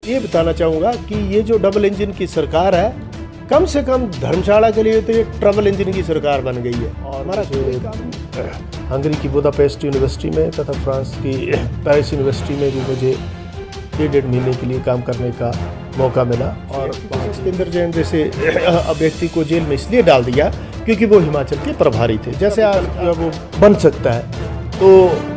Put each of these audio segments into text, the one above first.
ये बताना चाहूँगा कि ये जो डबल इंजन की सरकार है, कम से कम धर्मशाला के लिए तो ये ट्रबल इंजन की सरकार बन गई है। और हमारा हंगरी की बुदापेस्ट यूनिवर्सिटी में तथा फ्रांस की पेरिस यूनिवर्सिटी में भी मुझे 1.5 महीने के लिए काम करने का मौका मिला। और सत्येंद्र जैन जैसे व्यक्ति को जेल में इसलिए डाल दिया क्योंकि वो हिमाचल के प्रभारी थे। जैसे आज वो बन सकता है, तो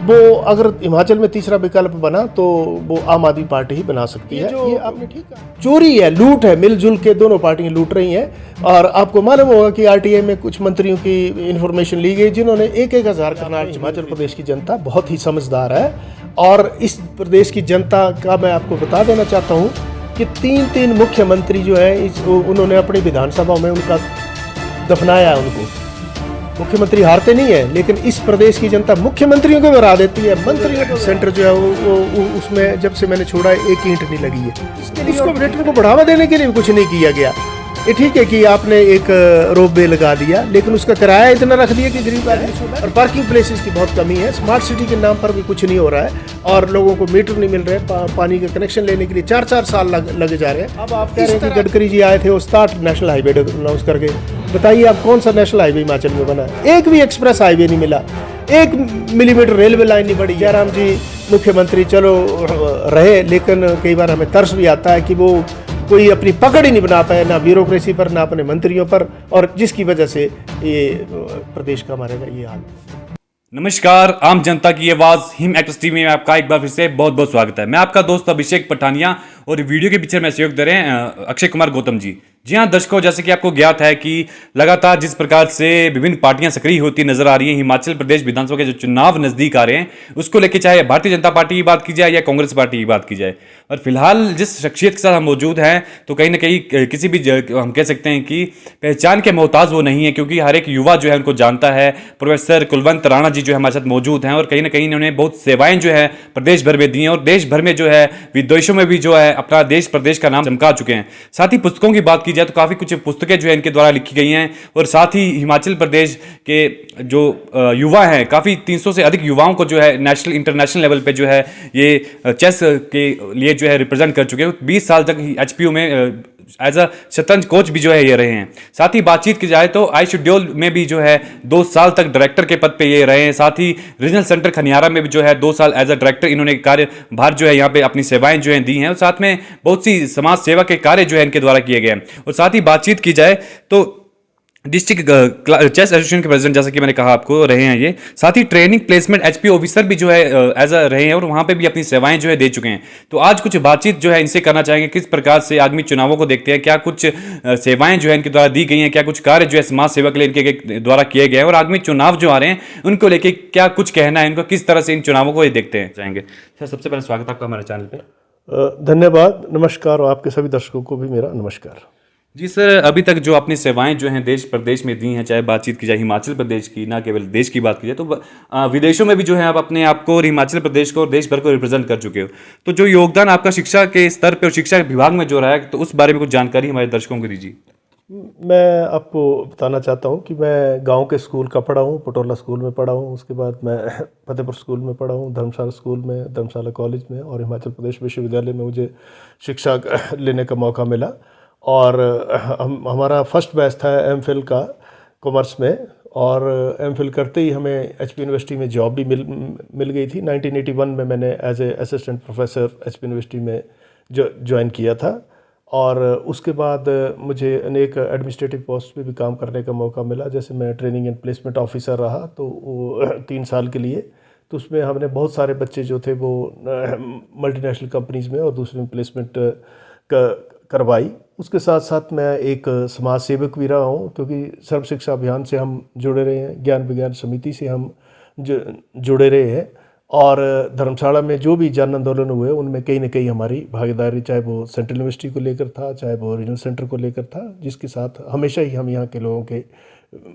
वो अगर हिमाचल में तीसरा विकल्प बना तो वो आम आदमी पार्टी ही बना सकती है। ये आपने ठीक कहा, चोरी है, लूट है, मिलजुल के दोनों पार्टियां लूट रही हैं। और आपको मालूम होगा कि आरटीआई में कुछ मंत्रियों की इन्फॉर्मेशन ली गई जिन्होंने 1,000 करनाल। हिमाचल प्रदेश की जनता बहुत ही समझदार है और इस प्रदेश की जनता का मैं आपको बता देना चाहता हूँ कि 3 मुख्यमंत्री जो है उन्होंने अपनी विधानसभा में उनका दफनाया। उनको मुख्यमंत्री हारते नहीं है, लेकिन इस प्रदेश की जनता मुख्यमंत्रियों को भी हरा देती है। मंत्रियों को सेंटर जो है वो उसमें जब से मैंने छोड़ा है 1 ईंट नहीं लगी है। इसको पर्यटन को बढ़ावा देने के लिए भी कुछ नहीं किया गया। ये ठीक है कि आपने एक रोपवे लगा दिया, लेकिन उसका किराया इतना रख दिया कि गरीब आदमी, और पार्किंग प्लेसेस की बहुत कमी है। स्मार्ट सिटी के नाम पर भी कुछ नहीं हो रहा है और लोगों को मीटर नहीं मिल रहे, पानी का कनेक्शन लेने के लिए 4-4 साल लगे जा रहे हैं। अब आप कह रहे हैं कि गडकरी जी आए थे, वो 60 नेशनल हाईवे अनाउंस करके, बताइए आप कौन सा नेशनल हाईवे हिमाचल में बना है? एक भी एक्सप्रेस हाईवे नहीं मिला, 1 मिलीमीटर रेलवे लाइन नहीं बढ़ी। जयराम जी मुख्यमंत्री चलो रहे, लेकिन कई बार हमें तरस भी आता है कि वो कोई अपनी पकड़ ही नहीं बना पाए, ना ब्यूरोक्रेसी पर, ना अपने मंत्रियों पर, और जिसकी वजह से ये प्रदेश का हमारे ये हाल। नमस्कार, आम जनता की आवाज हिम एक्ट्रेस टीवी में आपका एक बार फिर से बहुत बहुत स्वागत है। मैं आपका दोस्त अभिषेक पठानिया और वीडियो के पीछे में सहयोग दे रहे हैं अक्षय कुमार गौतम जी। जी हाँ दर्शकों, जैसे कि आपको ज्ञात है कि लगातार जिस प्रकार से विभिन्न पार्टियां सक्रिय होती नजर आ रही हैं, हिमाचल प्रदेश विधानसभा के जो चुनाव नजदीक आ रहे हैं उसको लेकर, चाहे भारतीय जनता पार्टी की बात की जाए या कांग्रेस पार्टी की बात की जाए। और फिलहाल जिस शख्सियत के साथ हम मौजूद हैं, तो कहीं ना कहीं किसी भी हम कह सकते हैं कि पहचान के मोहताज वो नहीं है, क्योंकि हर एक युवा जो है उनको जानता है। प्रोफेसर कुलवंत राणा जी जो है हमारे साथ मौजूद हैं और कहीं ना कहीं इन्होंने बहुत सेवाएं जो है प्रदेश भर में दी हैं और देश भर में जो है विदेशों में भी जो है अपना देश प्रदेश का नाम चमका चुके हैं। साथ ही पुस्तकों की बात की जाए तो काफी कुछ पुस्तकें जो है इनके द्वारा लिखी गई हैं। और साथ ही हिमाचल प्रदेश के जो युवा हैं, काफी 300 से अधिक युवाओं को जो है नेशनल इंटरनेशनल लेवल पे जो है ये चेस के लिए जो है रिप्रेजेंट कर चुके हैं। 20 साल तक एचपीयू में एज अ शतरंज कोच भी जो है ये रहे हैं। साथ ही बातचीत की जाए तो आई शेड्यूल में भी जो है 2 साल तक डायरेक्टर के पद पे ये रहे हैं। साथ ही रीजनल सेंटर खनियारा में भी जो है 2 साल एज अ डायरेक्टर इन्होंने कार्यभार जो है यहाँ पे अपनी सेवाएं जो है दी हैं। और साथ में बहुत सी समाज सेवा के कार्य जो है इनके द्वारा किए गए हैं। और साथ ही बातचीत की जाए तो डिस्ट्रिक्ट चेस एसोसिएशन के प्रेसिडेंट, जैसा कि मैंने कहा आपको, रहे हैं ये। साथ ही ट्रेनिंग प्लेसमेंट एचपी ऑफिसर भी जो है एज अ रहे हैं और वहां पे भी अपनी सेवाएं जो है दे चुके हैं। तो आज कुछ बातचीत जो है इनसे करना चाहेंगे, किस प्रकार से आदमी चुनावों को देखते हैं, क्या कुछ सेवाएं जो है इनके द्वारा दी गई हैं, क्या कुछ कार्य जो है समाज सेवा के लिए इनके द्वारा किए गए हैं, और आदमी चुनाव जो आ रहे हैं उनको लेके क्या कुछ कहना है इनको, किस तरह से इन चुनावों को ये देखते हैं चाहेंगे। सर, सबसे पहले स्वागत है आपका हमारे चैनल पे। धन्यवाद, नमस्कार, और आपके सभी दर्शकों को भी मेरा नमस्कार। जी सर, अभी तक जो अपनी सेवाएं जो हैं देश प्रदेश में दी हैं, चाहे बातचीत की जाए हिमाचल प्रदेश की, ना केवल देश की बात की जाए, तो विदेशों में भी जो है आप अपने आप को और हिमाचल प्रदेश को और देश भर को रिप्रेजेंट कर चुके हो। तो जो योगदान आपका शिक्षा के स्तर पर और शिक्षा विभाग में जो रहा है, तो उस बारे में कुछ जानकारी हमारे दर्शकों को दीजिए। मैं आपको बताना चाहता हूँ कि मैं गांव के स्कूल का पढ़ा हूँ, पटोला स्कूल में पढ़ा हूँ, उसके बाद मैं फतेहपुर स्कूल में पढ़ा हूँ, धर्मशाला स्कूल में, धर्मशाला कॉलेज में, और हिमाचल प्रदेश विश्वविद्यालय में मुझे शिक्षा लेने का मौका मिला। और हमारा फर्स्ट बैच था एमफिल का कॉमर्स में, और एमफिल करते ही हमें एचपी यूनिवर्सिटी में जॉब भी मिल गई थी। 1981 में मैंने as a assistant professor HP university में ज्वाइन किया था। और उसके बाद मुझे अनेक एडमिनिस्ट्रेटिव पोस्ट पे भी काम करने का मौका मिला। जैसे मैं ट्रेनिंग एंड प्लेसमेंट ऑफिसर रहा तो वो 3 साल के लिए, तो उसमें हमने बहुत सारे बच्चे जो थे वो मल्टीनेशनल कंपनीज़ में और दूसरे में प्लेसमेंट करवाई। उसके साथ साथ मैं एक समाज सेवक भी रहा हूँ, क्योंकि सर्व शिक्षा अभियान से हम जुड़े रहे हैं, ज्ञान विज्ञान समिति से हम जुड़े रहे हैं, और धर्मशाला में जो भी जन आंदोलन हुए उनमें कहीं ना कहीं हमारी भागीदारी, चाहे वो सेंट्रल यूनिवर्सिटी को लेकर था, चाहे वो रीजनल सेंटर को लेकर था, जिसके साथ हमेशा ही हम यहाँ के लोगों के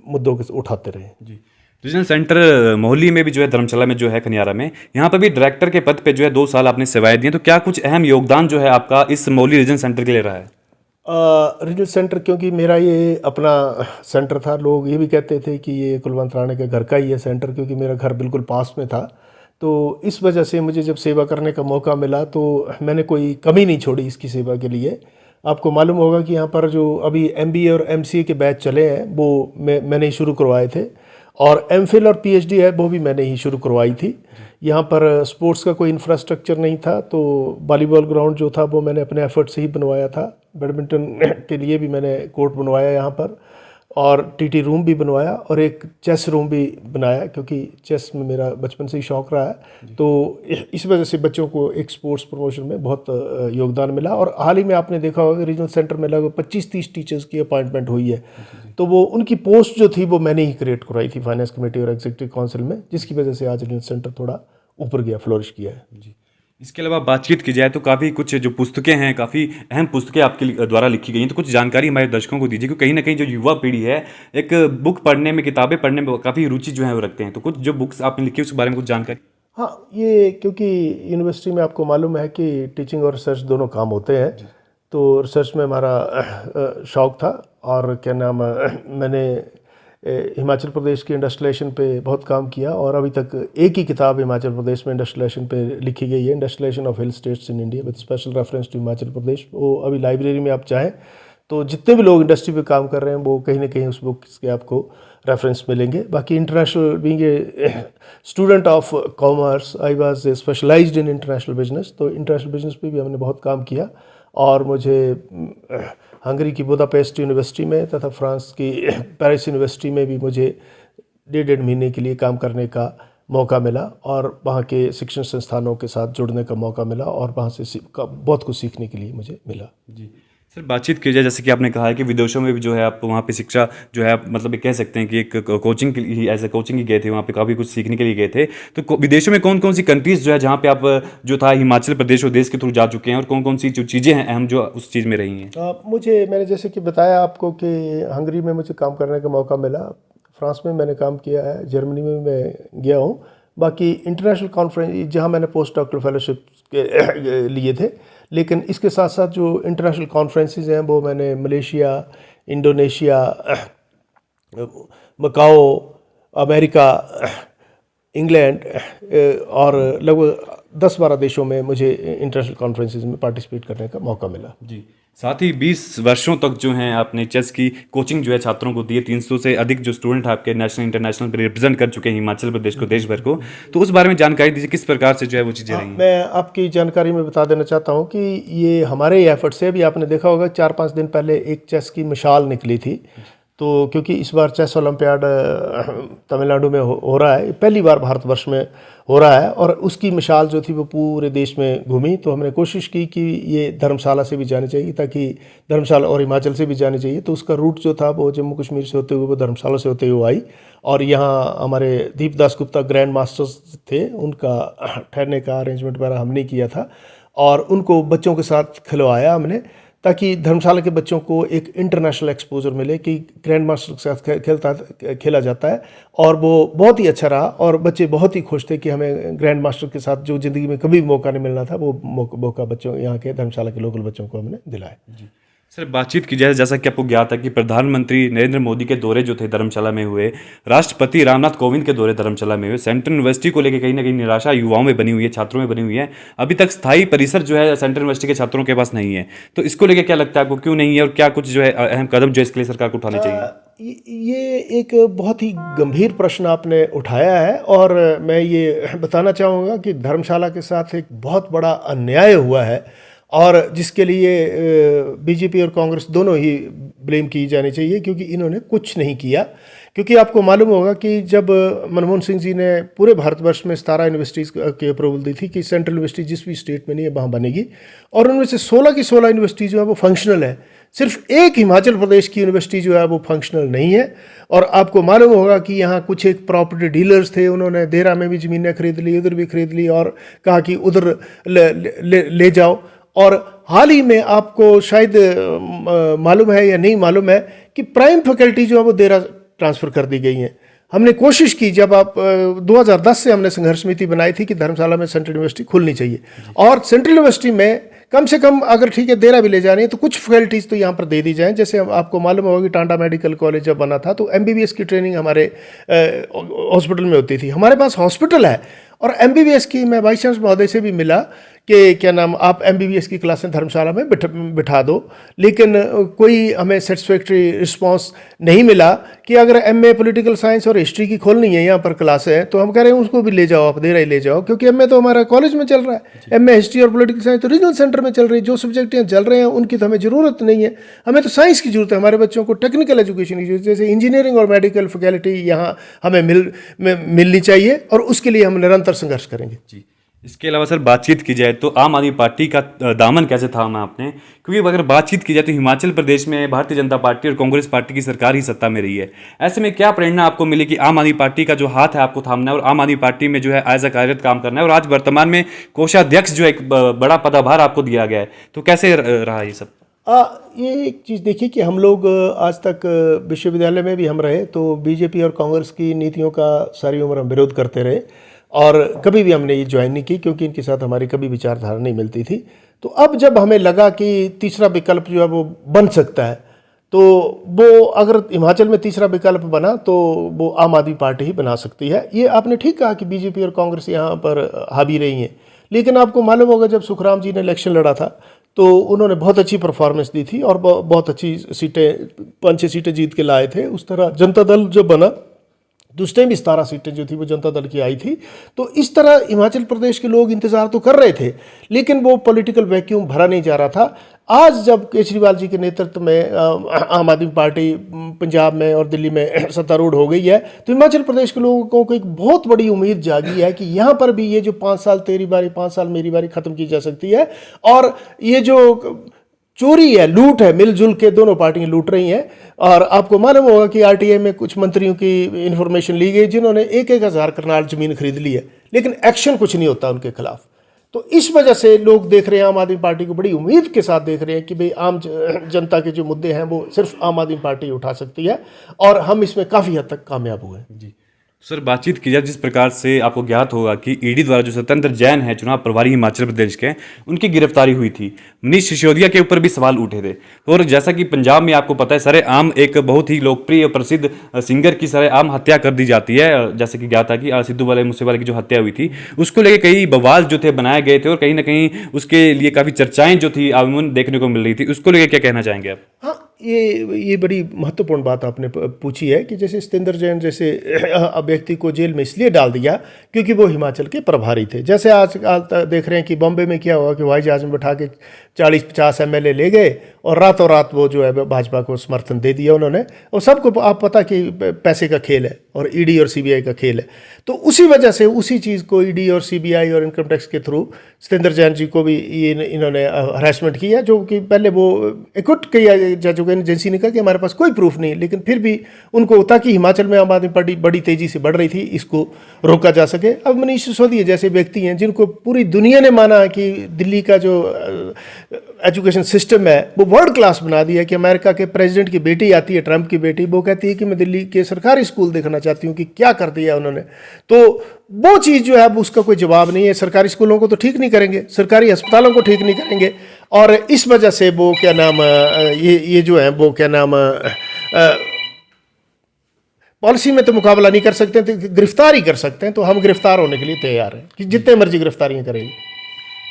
मुद्दों को उठाते रहे। जी, रीजनल सेंटर मोहाली में भी जो है, धर्मशाला में जो है, खनियारा में, यहाँ पर भी डायरेक्टर के पद पे जो है 2 साल आपने सेवाएं दी हैं। तो क्या कुछ अहम योगदान जो है आपका इस मोहाली रीजनल सेंटर के लिए रहा है? रीजनल सेंटर, क्योंकि मेरा ये अपना सेंटर था, लोग ये भी कहते थे कि ये कुलवंत राणा के घर का ही है सेंटर, क्योंकि मेरा घर बिल्कुल पास में था। तो इस वजह से मुझे जब सेवा करने का मौका मिला तो मैंने कोई कमी नहीं छोड़ी इसकी सेवा के लिए। आपको मालूम होगा कि यहाँ पर जो अभी MBA और MCA के बैच चले हैं वो मैंने ही शुरू करवाए थे, और MPhil और PhD है वो भी मैंने ही शुरू करवाई थी। यहाँ पर स्पोर्ट्स का कोई इंफ्रास्ट्रक्चर नहीं था, तो वॉलीबॉल ग्राउंड जो था वो मैंने अपने एफर्ट से ही बनवाया था। बैडमिंटन के लिए भी मैंने कोर्ट बनवाया यहाँ पर, और TT रूम भी बनवाया, और एक चेस रूम भी बनाया, क्योंकि चेस में मेरा बचपन से ही शौक़ रहा है। तो इस वजह से बच्चों को एक स्पोर्ट्स प्रमोशन में बहुत योगदान मिला। और हाल ही में आपने देखा होगा रीजनल सेंटर में लगभग 25-30 टीचर्स की अपॉइंटमेंट हुई है। तो वो उनकी पोस्ट जो थी वो मैंने ही क्रिएट करवाई थी फाइनेंस कमेटी और एग्जीक्यूटिव काउंसिल में, जिसकी वजह से आज रीजनल सेंटर थोड़ा ऊपर गया, फ्लोरिश किया है। जी। इसके अलावा बातचीत की जाए तो काफ़ी कुछ जो पुस्तकें हैं, काफ़ी अहम पुस्तकें आपके द्वारा लिखी गई हैं, तो कुछ जानकारी हमारे दर्शकों को दीजिए, क्योंकि कहीं ना कहीं जो युवा पीढ़ी है एक बुक पढ़ने में, किताबें पढ़ने में काफ़ी रुचि जो है वो रखते हैं। तो कुछ जो बुक्स आपने लिखी है उसके बारे में कुछ जानकारी। हाँ, ये क्योंकि यूनिवर्सिटी में आपको मालूम है कि टीचिंग और रिसर्च दोनों काम होते हैं, तो रिसर्च में हमारा शौक़ था, और क्या नाम मैंने हिमाचल प्रदेश के इंडस्ट्रियलाइजेशन पे बहुत काम किया, और अभी तक एक ही किताब हिमाचल प्रदेश में इंडस्ट्रियलाइजेशन पे लिखी गई है, industrialisation of hill states in India with special reference to Himachal Pradesh. वो अभी लाइब्रेरी में आप चाहें तो जितने भी लोग इंडस्ट्री पे काम कर रहे हैं वो कहीं ना कहीं उस बुक के आपको रेफरेंस मिलेंगे। बाकी international being a student of commerce, I was specialized in international business, तो इंटरनेशनल बिजनेस पे भी हमने बहुत काम किया। और मुझे हंगरी की बुदापेस्ट यूनिवर्सिटी में तथा फ्रांस की पेरिस यूनिवर्सिटी में भी मुझे 1.5 महीने के लिए काम करने का मौका मिला, और वहाँ के शिक्षण संस्थानों के साथ जुड़ने का मौका मिला, और वहाँ से बहुत कुछ सीखने के लिए मुझे मिला। जी सर, बातचीत की जाए, जैसे कि आपने कहा है कि विदेशों में भी जो है आप वहाँ पे शिक्षा जो है आप मतलब कह सकते हैं कि एक कोचिंग के लिए, एज ए कोचिंग ही गए थे, वहाँ पे काफ़ी कुछ सीखने के लिए गए थे। तो विदेशों में कौन कौन सी कंट्रीज़ जो है जहाँ पे आप जो था हिमाचल प्रदेश और देश के थ्रू जा चुके हैं, और कौन कौन सी जो चीज़ें हैं अहम जो उस चीज़ में रही हैं? मैंने जैसे कि बताया आपको कि हंगरी में मुझे काम करने का मौका मिला, फ्रांस में मैंने काम किया है, जर्मनी में मैं गया हूँ। बाकी इंटरनेशनल कॉन्फ्रेंस जहाँ मैंने पोस्ट डॉक्टरल फेलोशिप के लिए थे, लेकिन इसके साथ साथ जो इंटरनेशनल कॉन्फ्रेंसेस हैं वो मैंने Malaysia, Indonesia, Macau, America, England और लगभग 10-12 देशों में मुझे इंटरनेशनल कॉन्फ्रेंसेस में पार्टिसिपेट करने का मौका मिला। जी, साथ ही 20 वर्षों तक जो है आपने चेस की कोचिंग जो है छात्रों को दी है। 300 से अधिक जो स्टूडेंट आपके नेशनल इंटरनेशनल पे रिप्रेजेंट कर चुके हैं हिमाचल प्रदेश को, देश भर को। तो उस बारे में जानकारी दीजिए, किस प्रकार से जो है वो चीज़ें रही हैं? मैं आपकी जानकारी में बता देना चाहता हूँ कि ये हमारे एफर्ट से, भी आपने देखा होगा 4-5 दिन पहले एक चेस की मिसाल निकली थी। तो क्योंकि इस बार चेस ओलंपियाड तमिलनाडु में हो रहा है, पहली बार भारतवर्ष में हो रहा है, और उसकी मिसाल जो थी वो पूरे देश में घूमी। तो हमने कोशिश की कि ये धर्मशाला से भी जानी चाहिए, ताकि धर्मशाला और हिमाचल से भी जानी चाहिए। तो उसका रूट जो था वो जम्मू कश्मीर से होते हुए वो धर्मशाला से होते हुए आई, और यहाँ हमारे दीपदास गुप्ता ग्रैंड मास्टर्स थे, उनका ठहरने का अरेंजमेंट वगैरह हमने किया था, और उनको बच्चों के साथ खिलवाया हमने, ताकि धर्मशाला के बच्चों को एक इंटरनेशनल एक्सपोजर मिले कि ग्रैंड मास्टर के साथ खेला जाता है। और वो बहुत ही अच्छा रहा, और बच्चे बहुत ही खुश थे कि हमें ग्रैंड मास्टर के साथ जो ज़िंदगी में कभी मौका नहीं मिलना था, वो मौका बच्चों, यहाँ के धर्मशाला के लोकल बच्चों को हमने दिलाया। जी सर, बातचीत की जाए, जैसा कि आपको ज्ञात है कि प्रधानमंत्री नरेंद्र मोदी के दौरे जो थे धर्मशाला में हुए, राष्ट्रपति रामनाथ कोविंद के दौरे धर्मशाला में हुए, सेंट्रल यूनिवर्सिटी को लेकर कहीं ना कहीं निराशा युवाओं में बनी हुई है, छात्रों में बनी हुई है। अभी तक स्थायी परिसर जो है सेंट्रल यूनिवर्सिटी के छात्रों के पास नहीं है। तो इसको लेकर क्या लगता है आपको, क्यों नहीं है, और क्या कुछ जो है अहम कदम जो इसके लिए सरकार को उठाने चाहिए? ये एक बहुत ही गंभीर प्रश्न आपने उठाया है, और मैं ये बताना चाहूँगा कि धर्मशाला के साथ एक बहुत बड़ा अन्याय हुआ है, और जिसके लिए बीजेपी और कांग्रेस दोनों ही ब्लेम की जानी चाहिए, क्योंकि इन्होंने कुछ नहीं किया। क्योंकि आपको मालूम होगा कि जब मनमोहन सिंह जी ने पूरे भारतवर्ष में 17 यूनिवर्सिटीज़ की अप्रूवल दी थी कि सेंट्रल यूनिवर्सिटी जिस भी स्टेट में नहीं है वहाँ बनेगी, और उनमें से 16 की 16 यूनिवर्सिटी जो है वो फंक्शनल है। सिर्फ एक हिमाचल प्रदेश की यूनिवर्सिटी जो है वो फंक्शनल नहीं है। और आपको मालूम होगा कि यहाँ कुछ एक प्रॉपर्टी डीलर्स थे, उन्होंने देरा में भी ज़मीनें खरीद ली, उधर भी खरीद ली, और कहा कि उधर ले जाओ। और हाल ही में आपको शायद मालूम है या नहीं मालूम है कि प्राइम फैकल्टी जो है वो देरा ट्रांसफ़र कर दी गई हैं। हमने कोशिश की, जब आप 2010 से हमने संघर्ष समिति बनाई थी कि धर्मशाला में सेंट्रल यूनिवर्सिटी खुलनी चाहिए, और सेंट्रल यूनिवर्सिटी में कम से कम अगर ठीक है देरा भी ले जानी है तो कुछ फैकल्टीज़ तो यहाँ पर दे दी जाएँ। जैसे आपको मालूम होगा कि टांडा मेडिकल कॉलेज जब बना था तो MBBS की ट्रेनिंग हमारे हॉस्पिटल में होती थी। हमारे पास हॉस्पिटल है, और MBBS की मैं वाइस चांसलर महोदय से भी मिला कि क्या नाम आप MBBS की क्लासें धर्मशाला में बिठा दो, लेकिन कोई हमें सेटिस्फैक्ट्री रिस्पांस नहीं मिला कि अगर MA पॉलिटिकल साइंस और हिस्ट्री की खोलनी है यहाँ पर क्लासें, तो हम कह रहे हैं उसको भी ले जाओ, आप दे रहे ले जाओ, क्योंकि MA तो हमारा कॉलेज में चल रहा है, MA हिस्ट्री और पॉलिटिकल साइंस तो रीजनल सेंटर में चल रही है। जो सब्जेक्ट यहाँ चल रहे हैं उनकी तो हमें ज़रूरत नहीं है, हमें तो साइंस की ज़रूरत है, हमारे बच्चों को टेक्निकल एजुकेशन की जरूरत है, जैसे इंजीनियरिंग और मेडिकल फैकल्टी यहाँ हमें मिलनी चाहिए, और उसके लिए हम निरंतर संघर्ष करेंगे। जी, इसके अलावा सर बातचीत की जाए तो आम आदमी पार्टी का दामन कैसे थामा आपने, क्योंकि अगर बातचीत की जाए तो हिमाचल प्रदेश में भारतीय जनता पार्टी और कांग्रेस पार्टी की सरकार ही सत्ता में रही है। ऐसे में क्या प्रेरणा आपको मिली कि आम आदमी पार्टी का जो हाथ है आपको थामना है और आम आदमी पार्टी में जो है एज अ कार्यरत काम करना है, और आज वर्तमान में कोषाध्यक्ष जो एक बड़ा पदभार आपको दिया गया है, तो कैसे रहा ये सब? ये एक चीज़ देखिए कि हम लोग आज तक विश्वविद्यालय में भी हम रहे तो बीजेपी और कांग्रेस की नीतियों का सारी उम्र हम विरोध करते रहे, और कभी भी हमने ये ज्वाइन नहीं की, क्योंकि इनके साथ हमारी कभी विचारधारा नहीं मिलती थी। तो अब जब हमें लगा कि तीसरा विकल्प जो है वो बन सकता है, तो वो अगर हिमाचल में तीसरा विकल्प बना तो वो आम आदमी पार्टी ही बना सकती है। ये आपने ठीक कहा कि बीजेपी और कांग्रेस यहाँ पर हावी रही हैं, लेकिन आपको मालूम होगा जब सुखराम जी ने इलेक्शन लड़ा था तो उन्होंने बहुत अच्छी परफॉर्मेंस दी थी और बहुत अच्छी सीटें 5-6 सीटें जीत के लाए थे। उस तरह जनता दल जब बना तो उस टाइम भी 17 सीटें जो थी वो जनता दल की आई थी। तो इस तरह हिमाचल प्रदेश के लोग इंतज़ार तो कर रहे थे, लेकिन वो पॉलिटिकल वैक्यूम भरा नहीं जा रहा था। आज जब केजरीवाल जी के नेतृत्व में आम आदमी पार्टी पंजाब में और दिल्ली में सत्तारूढ़ हो गई है, तो हिमाचल प्रदेश के लोगों को एक बहुत बड़ी उम्मीद जागी है कि यहाँ पर भी ये जो 5 साल तेरी बारी 5 साल मेरी बारी ख़त्म की जा सकती है, और ये जो चोरी है, लूट है, मिलजुल के दोनों पार्टियां लूट रही हैं। और आपको मालूम होगा कि RTI में कुछ मंत्रियों की इन्फॉर्मेशन ली गई जिन्होंने 1-1 हज़ार कनाल ज़मीन खरीद ली है, लेकिन एक्शन कुछ नहीं होता उनके खिलाफ। तो इस वजह से लोग देख रहे हैं, आम आदमी पार्टी को बड़ी उम्मीद के साथ देख रहे हैं कि भाई आम जनता के जो मुद्दे हैं वो सिर्फ आम आदमी पार्टी उठा सकती है, और हम इसमें काफ़ी हद तक कामयाब हुए हैं। जी सर, बातचीत की जाए जिस प्रकार से आपको ज्ञात होगा कि ईडी द्वारा जो सत्येंद्र जैन है चुनाव प्रभारी हिमाचल प्रदेश के, उनकी गिरफ्तारी हुई थी। मनीष सिसोदिया के ऊपर भी सवाल उठे थे, और जैसा कि पंजाब में आपको पता है सरेआम एक बहुत ही लोकप्रिय और प्रसिद्ध सिंगर की सरेआम हत्या कर दी जाती है। जैसे कि ज्ञात था कि सिद्धू वाले मूसेवाले की जो हत्या हुई थी उसको लेकर कई बवाल जो थे बनाए गए थे, और कहीं ना कहीं उसके लिए काफ़ी चर्चाएं जो थी आमूमन देखने को मिल रही थी। उसको लेकर क्या कहना चाहेंगे आप? हाँ, ये बड़ी महत्वपूर्ण बात आपने पूछी है कि जैसे सत्येंद्र जैन जैसे व्यक्ति को जेल में इसलिए डाल दिया क्योंकि वो हिमाचल के प्रभारी थे। जैसे आज देख रहे हैं कि बॉम्बे में क्या हुआ कि हवाई जहाज में बैठा के 40-50 MLA ले गए और रातों रात वो जो है भाजपा को समर्थन दे दिया उन्होंने। और सबको आप पता कि पैसे का खेल है और ईडी और सीबीआई का खेल है, तो उसी वजह से उसी चीज़ को ईडी और सीबीआई और इनकम टैक्स के थ्रू सत्येंद्र जैन जी को भी ये इन्होंने हरासमेंट किया, जो कि पहले वो एक्विट किया जा चुके हैं। एजेंसी ने कहा कि हमारे पास कोई प्रूफ नहीं, लेकिन फिर भी उनको ताकि हिमाचल में आम आदमी पार्टी बड़ी तेज़ी से बढ़ रही थी, इसको रोका जा सके। अब मनीष सिसोदिया जैसे व्यक्ति हैं जिनको पूरी दुनिया ने माना है कि दिल्ली का जो एजुकेशन सिस्टम है वो वर्ल्ड क्लास बना दिया, कि अमेरिका के प्रेसिडेंट की बेटी आती है, ट्रंप की बेटी, वो कहती है कि मैं दिल्ली के सरकारी स्कूल देखना चाहती हूँ कि क्या कर दिया उन्होंने। तो वो चीज़ जो है अब उसका कोई जवाब नहीं है। सरकारी स्कूलों को तो ठीक नहीं करेंगे, सरकारी अस्पतालों को ठीक नहीं करेंगे, और इस वजह से वो क्या नाम ये जो है वो क्या नाम पॉलिसी में तो मुकाबला नहीं कर सकते, तो गिरफ्तार ही कर सकते हैं। तो हम गिरफ्तार होने के लिए तैयार हैं कि जितने मर्जी गिरफ्तारियाँ करेंगे।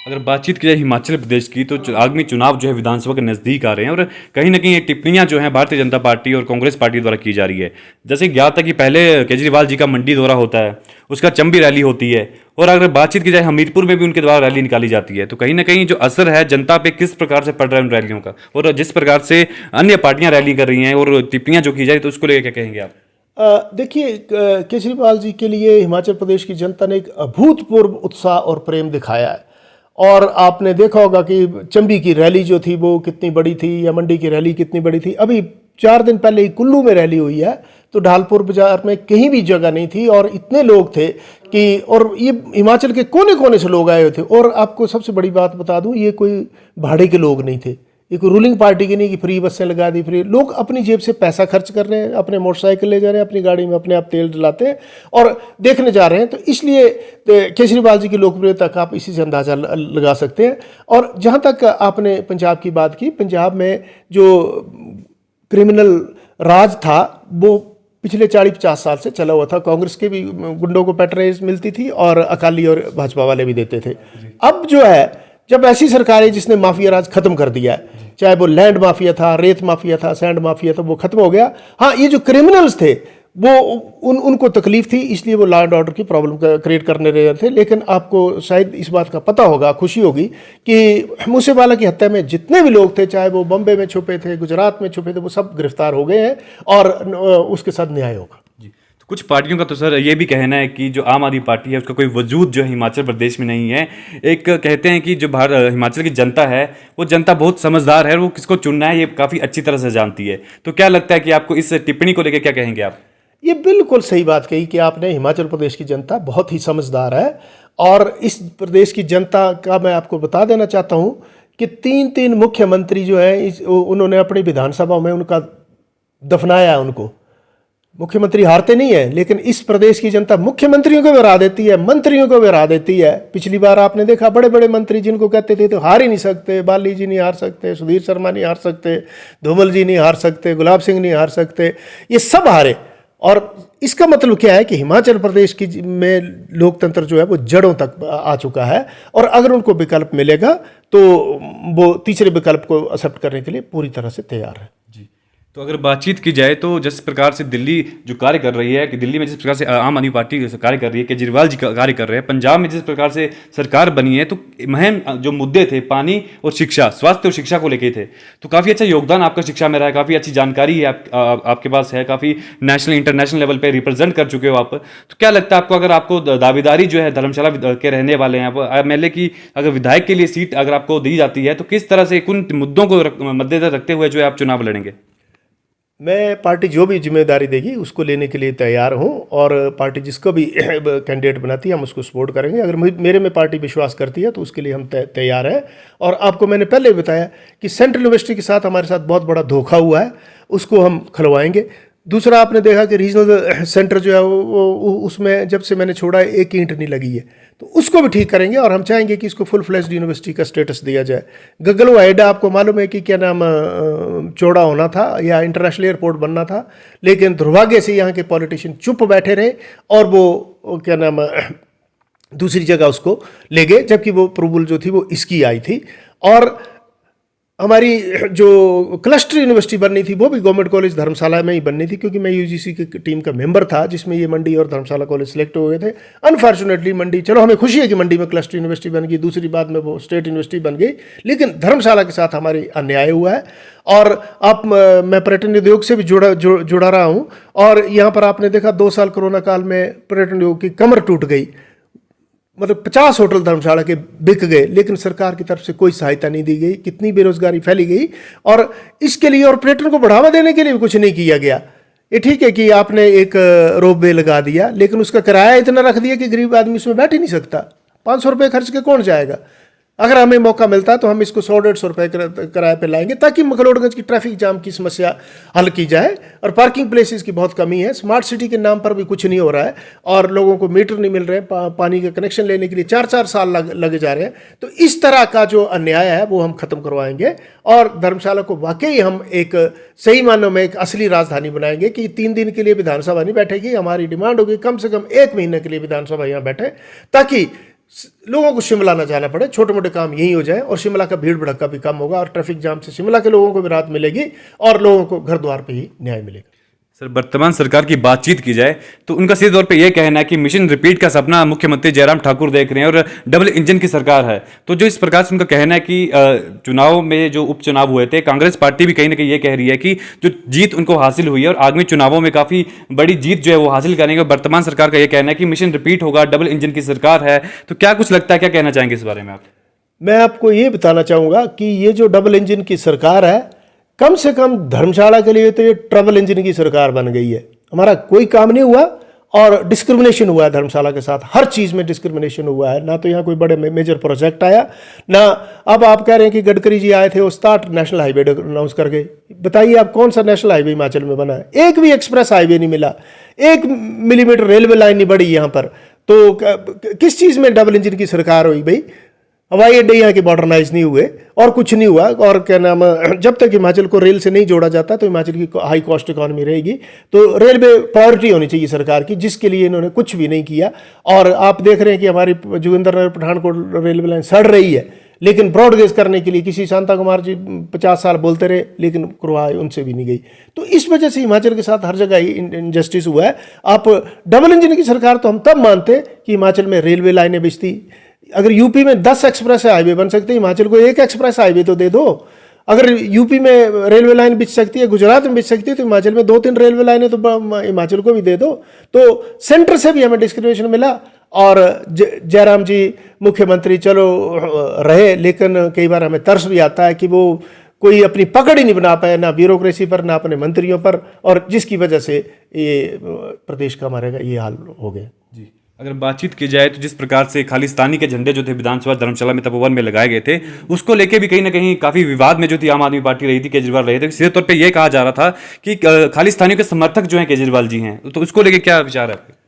अगर बातचीत की जाए हिमाचल प्रदेश की, तो आगामी चुनाव जो है विधानसभा के नज़दीक आ रहे हैं, और कहीं ना कहीं ये टिप्पणियां जो हैं भारतीय जनता पार्टी और कांग्रेस पार्टी द्वारा की जा रही है। जैसे ज्ञात था कि पहले केजरीवाल जी का मंडी दौरा होता है, उसका चंबी रैली होती है, और अगर बातचीत की जाए हमीरपुर में भी उनके द्वारा रैली निकाली जाती है। तो कहीं ना कहीं जो असर है जनता पे किस प्रकार से पड़ रहा है उन रैलियों का, और जिस प्रकार से अन्य पार्टियां रैली कर रही हैं और टिप्पणियां जो की जाए, तो उसको लेकर क्या कहेंगे आप? देखिए, केजरीवाल जी के लिए हिमाचल प्रदेश की जनता ने एक अभूतपूर्व उत्साह और प्रेम दिखाया है। और आपने देखा होगा कि चंबी की रैली जो थी वो कितनी बड़ी थी, या मंडी की रैली कितनी बड़ी थी। अभी 4 दिन पहले ही कुल्लू में रैली हुई है, तो ढालपुर बाजार में कहीं भी जगह नहीं थी, और इतने लोग थे कि, और ये हिमाचल के कोने कोने से लोग आए हुए थे। और आपको सबसे बड़ी बात बता दूं, ये कोई भाड़े के लोग नहीं थे, ये कोई रूलिंग पार्टी की नहीं कि फ्री बसें लगा दी, फ्री। लोग अपनी जेब से पैसा खर्च कर रहे हैं, अपने मोटरसाइकिल ले जा रहे हैं, अपनी गाड़ी में अपने आप तेल डलाते हैं और देखने जा रहे हैं। तो इसलिए केजरीवाल जी की लोकप्रियता का आप इसी से अंदाज़ा लगा सकते हैं। और जहाँ तक आपने पंजाब की बात की, पंजाब में जो क्रिमिनल राज था वो पिछले 40-50 साल से चला हुआ था। कांग्रेस के भी गुंडों को पैट्रोनेज मिलती थी और अकाली और भाजपा वाले भी देते थे। अब जो है, जब ऐसी सरकार है जिसने माफिया राज खत्म कर दिया है, चाहे वो लैंड माफिया था, रेत माफिया था, सैंड माफिया था, वो खत्म हो गया। हाँ, ये जो क्रिमिनल्स थे वो उनको तकलीफ थी, इसलिए वो लॉ एंड ऑर्डर की प्रॉब्लम क्रिएट करने रहे थे। लेकिन आपको शायद इस बात का पता होगा, खुशी होगी कि मूसेवाला की हत्या में जितने भी लोग थे, चाहे वो बम्बे में छुपे थे, गुजरात में छुपे थे, वो सब गिरफ्तार हो गए हैं और उसके साथ न्याय होगा। जी, तो कुछ पार्टियों का तो सर ये भी कहना है कि जो आम आदमी पार्टी है उसका कोई वजूद जो है हिमाचल प्रदेश में नहीं है। एक कहते हैं कि जो हिमाचल की जनता है वो जनता बहुत समझदार है, वो किसको चुनना है ये काफ़ी अच्छी तरह से जानती है। तो क्या लगता है कि आपको इस टिप्पणी को लेकर क्या कहेंगे आप? ये बिल्कुल सही बात कही कि आपने। हिमाचल प्रदेश की जनता बहुत ही समझदार है और इस प्रदेश की जनता का मैं आपको बता देना चाहता हूँ कि 3-3 मुख्यमंत्री जो हैं उन्होंने अपनी विधानसभा में उनका दफनाया। उनको मुख्यमंत्री हारते नहीं है, लेकिन इस प्रदेश की जनता मुख्यमंत्रियों को भी हरा देती है, मंत्रियों को भी हरा देती है। पिछली बार आपने देखा बड़े बड़े मंत्री जिनको कहते थे तो हार ही नहीं सकते, बाली जी नहीं हार सकते, सुधीर शर्मा नहीं हार सकते, धूमल जी नहीं हार सकते, गुलाब सिंह नहीं हार सकते, ये सब हारे। और इसका मतलब क्या है कि हिमाचल प्रदेश की में लोकतंत्र जो है वो जड़ों तक आ चुका है और अगर उनको विकल्प मिलेगा तो वो तीसरे विकल्प को एक्सेप्ट करने के लिए पूरी तरह से तैयार है। जी, तो अगर बातचीत की जाए तो जिस प्रकार से दिल्ली जो कार्य कर रही है, कि दिल्ली में जिस प्रकार से आम आदमी पार्टी कार्य कर रही है, केजरीवाल जी कार्य कर रहे हैं, पंजाब में जिस प्रकार से सरकार बनी है, तो महम जो मुद्दे थे पानी और शिक्षा, स्वास्थ्य और शिक्षा को लेके थे, तो काफ़ी अच्छा योगदान आपका शिक्षा में रहा है, काफ़ी अच्छी जानकारी है आपके पास है, काफ़ी नेशनल इंटरनेशनल लेवल पर रिप्रेजेंट कर चुके हो आप। तो क्या लगता है आपको, अगर आपको दावेदारी जो है धर्मशाला के रहने वाले हैं आप, एमएलए की अगर विधायक के लिए सीट अगर आपको दी जाती है तो किस तरह से उन मुद्दों को मद्देनजर रखते हुए जो है आप चुनाव लड़ेंगे? मैं पार्टी जो भी जिम्मेदारी देगी उसको लेने के लिए तैयार हूं और पार्टी जिसको भी कैंडिडेट बनाती है हम उसको सपोर्ट करेंगे। अगर मेरे में पार्टी विश्वास करती है तो उसके लिए हम तैयार हैं। और आपको मैंने पहले भी बताया कि सेंट्रल यूनिवर्सिटी के साथ हमारे साथ बहुत बड़ा धोखा हुआ है, उसको हम खुलवाएंगे। दूसरा, आपने देखा कि रीजनल सेंटर जो है वो उसमें जब से मैंने छोड़ा है एक ईंट नहीं लगी है, तो उसको भी ठीक करेंगे और हम चाहेंगे कि इसको फुल फ्लेज्ड यूनिवर्सिटी का स्टेटस दिया जाए। गगलो एडा आपको मालूम है कि क्या नाम चौड़ा होना था या इंटरनेशनल एयरपोर्ट बनना था, लेकिन दुर्भाग्य से यहाँ के पॉलिटिशियन चुप बैठे रहे और वो क्या नाम दूसरी जगह उसको ले गए, जबकि वो अप्रूवल जो थी वो इसकी आई थी। और हमारी जो क्लस्टर यूनिवर्सिटी बननी थी वो भी गवर्नमेंट कॉलेज धर्मशाला में ही बननी थी, क्योंकि मैं यूजीसी की टीम का मेंबर था जिसमें ये मंडी और धर्मशाला कॉलेज सिलेक्ट हो गए थे। अनफॉर्चुनेटली मंडी, चलो हमें खुशी है कि मंडी में क्लस्टर यूनिवर्सिटी बन गई, दूसरी बात में वो स्टेट यूनिवर्सिटी बन गई, लेकिन धर्मशाला के साथ हमारी अन्याय हुआ है। और मैं पर्यटन उद्योग से भी जुड़ा रहा हूँ और यहाँ पर आपने देखा 2 साल कोरोना काल में पर्यटन उद्योग की कमर टूट गई, मतलब 50 होटल धर्मशाला के बिक गए, लेकिन सरकार की तरफ से कोई सहायता नहीं दी गई। कितनी बेरोजगारी फैली गई और इसके लिए और पर्यटन को बढ़ावा देने के लिए भी कुछ नहीं किया गया। ये ठीक है कि आपने एक रोपवे लगा दिया, लेकिन उसका किराया इतना रख दिया कि गरीब आदमी उसमें बैठ ही नहीं सकता। 500 रुपये खर्च के कौन जाएगा? अगर हमें मौका मिलता है तो हम इसको 100-150 रुपये किराए पे लाएंगे ताकि मकलोडगंज की ट्रैफिक जाम की समस्या हल की जाए। और पार्किंग प्लेसेस की बहुत कमी है, स्मार्ट सिटी के नाम पर भी कुछ नहीं हो रहा है और लोगों को मीटर नहीं मिल रहे, पानी का कनेक्शन लेने के लिए 4-4 साल लगे जा रहे हैं। तो इस तरह का जो अन्याय है वो हम खत्म करवाएंगे और धर्मशाला को वाकई हम एक सही मानों में एक असली राजधानी बनाएंगे कि 3 दिन के लिए विधानसभा नहीं बैठेगी। हमारी डिमांड होगी कम से कम 1 महीने के लिए विधानसभा यहाँ बैठे, ताकि लोगों को शिमला ना जाना पड़े, छोटे मोटे काम यही हो जाए और शिमला का भीड़ भड़का भी कम होगा और ट्रैफिक जाम से शिमला के लोगों को भी राहत मिलेगी और लोगों को घर द्वार पे ही न्याय मिलेगा। सर, वर्तमान सरकार की बातचीत की जाए तो उनका सीधे तौर पे यह कहना है कि मिशन रिपीट का सपना मुख्यमंत्री जयराम ठाकुर देख रहे हैं और डबल इंजन की सरकार है। तो जो इस प्रकार से उनका कहना है कि चुनाव में जो उपचुनाव हुए थे, कांग्रेस पार्टी भी कहीं ना कहीं ये कह रही है कि जो जीत उनको हासिल हुई है और आगामी चुनावों में काफ़ी बड़ी जीत जो है वो हासिल करेंगे। वर्तमान सरकार का यह कहना है कि मिशन रिपीट होगा, डबल इंजन की सरकार है। तो क्या कुछ लगता है, क्या कहना चाहेंगे इस बारे में आप? मैं आपको ये बताना चाहूँगा कि ये जो डबल इंजन की सरकार है, कम से कम धर्मशाला के लिए तो ये ट्रबल इंजन की सरकार बन गई है। हमारा कोई काम नहीं हुआ और डिस्क्रिमिनेशन हुआ है धर्मशाला के साथ, हर चीज़ में डिस्क्रिमिनेशन हुआ है। ना तो यहाँ कोई बड़े मेजर प्रोजेक्ट आया, ना अब आप कह रहे हैं कि गडकरी जी आए थे वो 67 नेशनल हाईवे अनाउंस कर गए। बताइए आप कौन सा नेशनल हाईवे हिमाचल में बना है? एक भी एक्सप्रेस हाईवे नहीं मिला, 1 मिलीमीटर रेलवे लाइन नहीं बढ़ी यहाँ पर। तो किस चीज़ में डबल इंजन की सरकार हुई भाई? हवाई अड्डे यहाँ के मॉडर्नाइज नहीं हुए और कुछ नहीं हुआ। और क्या नाम, जब तक हिमाचल को रेल से नहीं जोड़ा जाता तो हिमाचल की हाई कॉस्ट इकॉनमी रहेगी। तो रेलवे प्रायोरिटी होनी चाहिए सरकार की, जिसके लिए इन्होंने कुछ भी नहीं किया। और आप देख रहे हैं कि हमारी जोगिंद्रनगर पठानकोट रेलवे लाइन सड़ रही है, लेकिन ब्रॉडगेज करने के लिए किसी शांता कुमार जी 50 साल बोलते रहे, लेकिन करवाए उनसे भी नहीं गई। तो इस वजह से हिमाचल के साथ हर जगह ही इनजस्टिस हुआ है। आप डबल इंजन की सरकार तो हम तब मानते कि हिमाचल में रेलवे लाइनें बिछती। अगर यूपी में 10 एक्सप्रेस हाईवे बन सकते हैं, हिमाचल को 1 एक्सप्रेस हाईवे तो दे दो। अगर यूपी में रेलवे लाइन बिछ सकती है, गुजरात में बिछ सकती है, तो हिमाचल में 2-3 रेलवे लाइनें तो हिमाचल को भी दे दो। तो सेंटर से भी हमें डिस्क्रिमिनेशन मिला। और जयराम जी मुख्यमंत्री चलो रहे, लेकिन कई बार हमें तरस भी आता है कि वो कोई अपनी पकड़ ही नहीं बना पाए, ना ब्यूरोक्रेसी पर, ना अपने मंत्रियों पर, और जिसकी वजह से ये प्रदेश का हमारे ये हाल हो गया। जी, अगर बातचीत की जाए तो जिस प्रकार से खालिस्तानी के झंडे जो थे विधानसभा धर्मशाला में तपोवन में लगाए गए थे, उसको लेके भी कहीं ना कहीं काफी विवाद में जो थी आम आदमी पार्टी रही थी, केजरीवाल रहे थे। सीधे तौर पे ये कहा जा रहा था कि खालिस्तानियों के समर्थक जो हैं केजरीवाल जी हैं, तो उसको लेके क्या विचार है आपके?